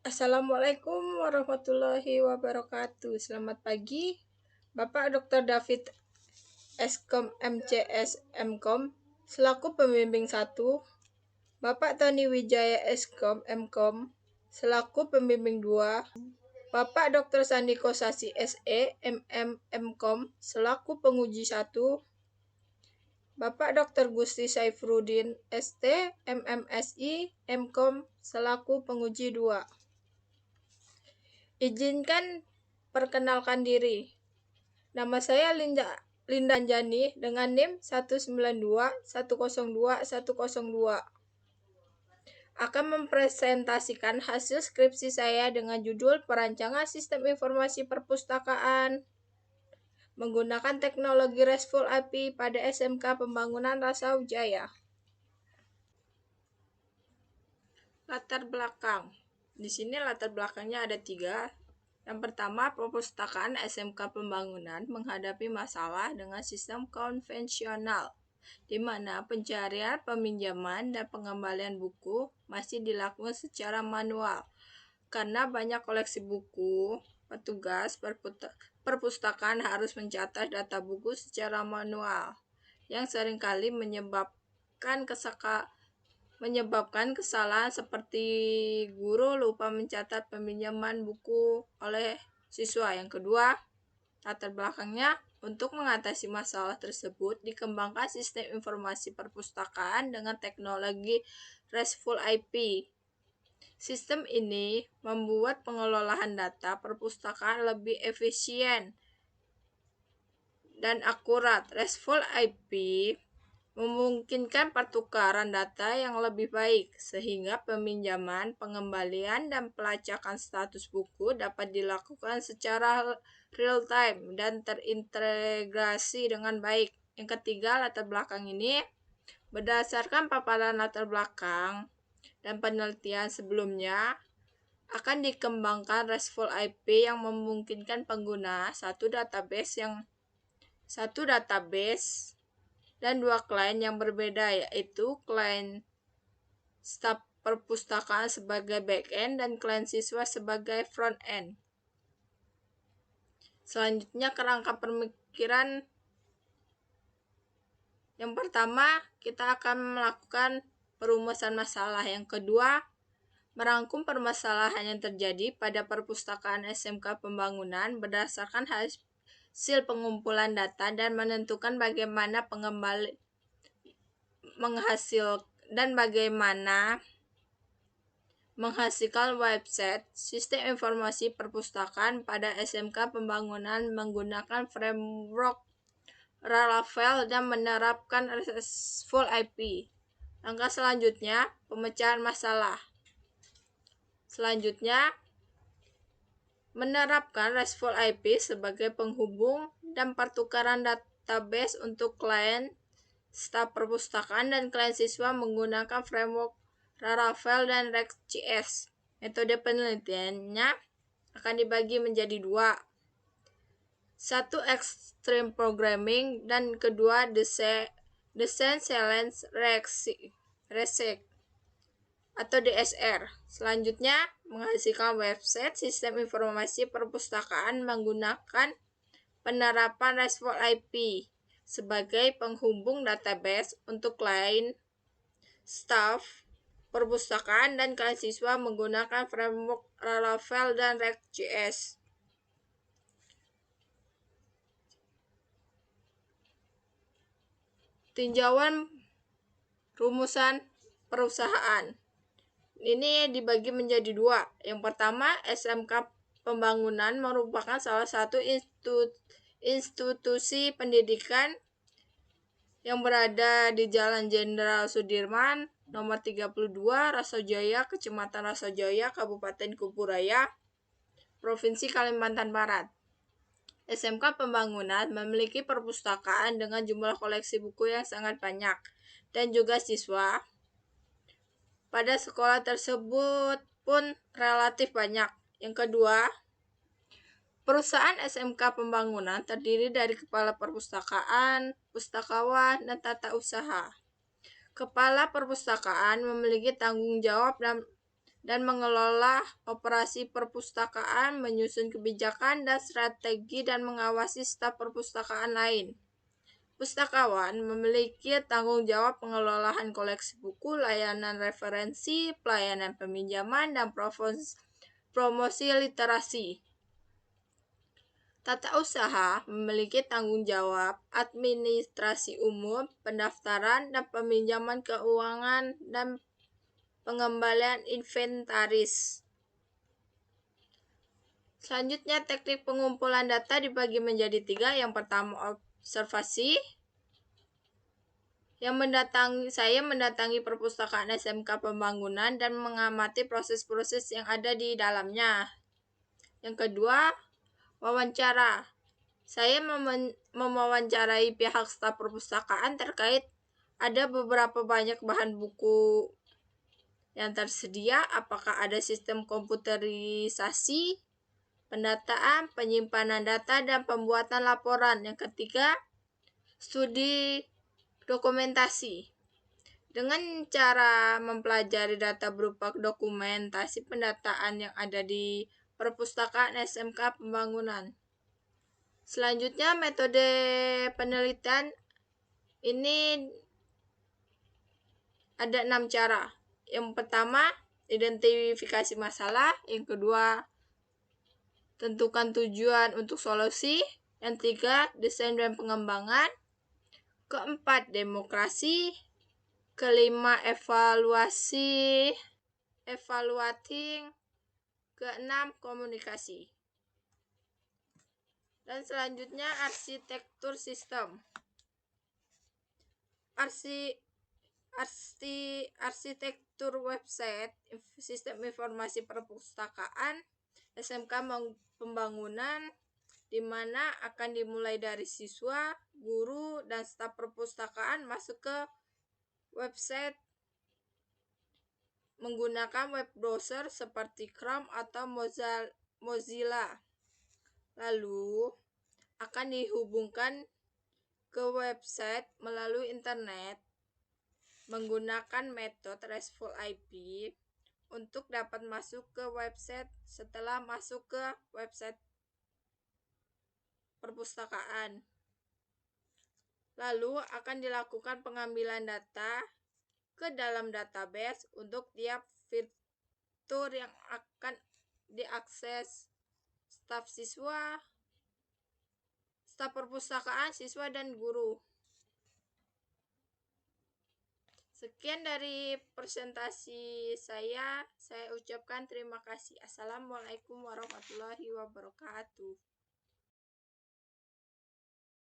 Assalamualaikum warahmatullahi wabarakatuh. Selamat pagi, Bapak Dr. David Eskom MCS Mkom selaku pembimbing 1, Bapak Tony Wijaya Eskom Mkom selaku pembimbing 2, Bapak Dr. Sandiko Sasi SE MM Mkom selaku penguji 1, Bapak Dr. Gusti Saifrudin ST MMSI Mkom selaku penguji 2. Izinkan perkenalkan diri. Nama saya Linda Anjani dengan NIM 192102102. Akan mempresentasikan hasil skripsi saya dengan judul Perancangan Sistem Informasi Perpustakaan menggunakan teknologi RESTful API pada SMK Pembangunan Rasawijaya. Latar belakang. Di sini latar belakangnya ada 3. Yang pertama, perpustakaan SMK Pembangunan menghadapi masalah dengan sistem konvensional, di mana pencarian, peminjaman, dan pengembalian buku masih dilakukan secara manual. Karena banyak koleksi buku, petugas perpustakaan harus mencatat data buku secara manual, yang seringkali menyebabkan kesalahan seperti guru lupa mencatat peminjaman buku oleh siswa. Yang kedua, latar belakangnya, untuk mengatasi masalah tersebut dikembangkan sistem informasi perpustakaan dengan teknologi RESTful API. Sistem ini membuat pengelolaan data perpustakaan lebih efisien dan akurat. RESTful API memungkinkan pertukaran data yang lebih baik, sehingga peminjaman, pengembalian, dan pelacakan status buku dapat dilakukan secara real-time dan terintegrasi dengan baik. Yang ketiga, latar belakang ini berdasarkan paparan latar belakang dan penelitian sebelumnya, akan dikembangkan RESTful API yang memungkinkan pengguna satu database dan 2 klien yang berbeda, yaitu klien staf perpustakaan sebagai back-end dan klien siswa sebagai front-end. Selanjutnya, kerangka pemikiran. Yang pertama, kita akan melakukan perumusan masalah. Yang kedua, merangkum permasalahan yang terjadi pada perpustakaan SMK Pembangunan berdasarkan hasil pengumpulan data dan menentukan bagaimana menghasilkan website sistem informasi perpustakaan pada SMK Pembangunan menggunakan framework Laravel dan menerapkan RESTful API. Langkah selanjutnya, pemecahan masalah. Selanjutnya, menerapkan RESTful API sebagai penghubung dan pertukaran database untuk klien staf perpustakaan dan klien siswa menggunakan framework Laravel dan React.js. Metode penelitiannya akan dibagi menjadi 2. 1. Extreme Programming dan kedua Design Challenge Research atau DSR. Selanjutnya, menghasilkan website sistem informasi perpustakaan menggunakan penerapan RESTful API sebagai penghubung database untuk klien staf perpustakaan dan klien siswa menggunakan framework Laravel dan React.js. Tinjauan rumusan perusahaan. Ini dibagi menjadi 2. Yang pertama, SMK Pembangunan merupakan salah satu institusi pendidikan yang berada di Jalan Jenderal Sudirman, nomor 32, Rasojaya, Kecamatan Rasojaya, Kabupaten Kuburaya, Provinsi Kalimantan Barat. SMK Pembangunan memiliki perpustakaan dengan jumlah koleksi buku yang sangat banyak dan juga siswa pada sekolah tersebut pun relatif banyak. Yang kedua, perusahaan SMK Pembangunan terdiri dari kepala perpustakaan, pustakawan, dan tata usaha. Kepala perpustakaan memiliki tanggung jawab dan dan mengelola operasi perpustakaan, menyusun kebijakan dan strategi, dan mengawasi staf perpustakaan lain. Pustakawan memiliki tanggung jawab pengelolaan koleksi buku, layanan referensi, pelayanan peminjaman, dan promosi literasi. Tata usaha memiliki tanggung jawab administrasi umum, pendaftaran dan peminjaman keuangan, dan pengembalian inventaris. Selanjutnya, teknik pengumpulan data dibagi menjadi 3. Yang pertama, observasi. Saya mendatangi perpustakaan SMK Pembangunan dan mengamati proses-proses yang ada di dalamnya. Yang kedua, wawancara. Saya mewawancarai pihak staf perpustakaan terkait ada beberapa banyak bahan buku yang tersedia, apakah ada sistem komputerisasi, pendataan, penyimpanan data, dan pembuatan laporan. Yang ketiga, studi dokumentasi. Dengan cara mempelajari data berupa dokumentasi pendataan yang ada di perpustakaan SMK Pembangunan. Selanjutnya, metode penelitian ini ada 6 cara. Yang pertama, identifikasi masalah. Yang kedua, tentukan tujuan untuk solusi. Yang ketiga, desain dan pengembangan. Keempat, demokrasi. Kelima, evaluating. Keenam, komunikasi. Dan selanjutnya, arsitektur sistem. Arsitektur website sistem informasi perpustakaan SMK Pembangunan, di mana akan dimulai dari siswa, guru, dan staf perpustakaan masuk ke website menggunakan web browser seperti Chrome atau Mozilla. Lalu akan dihubungkan ke website melalui internet menggunakan metode RESTful IP untuk dapat masuk ke website. Setelah masuk ke website perpustakaan, lalu akan dilakukan pengambilan data ke dalam database untuk tiap fitur yang akan diakses staf perpustakaan, siswa, dan guru. Sekian dari presentasi saya ucapkan terima kasih. Assalamualaikum warahmatullahi wabarakatuh.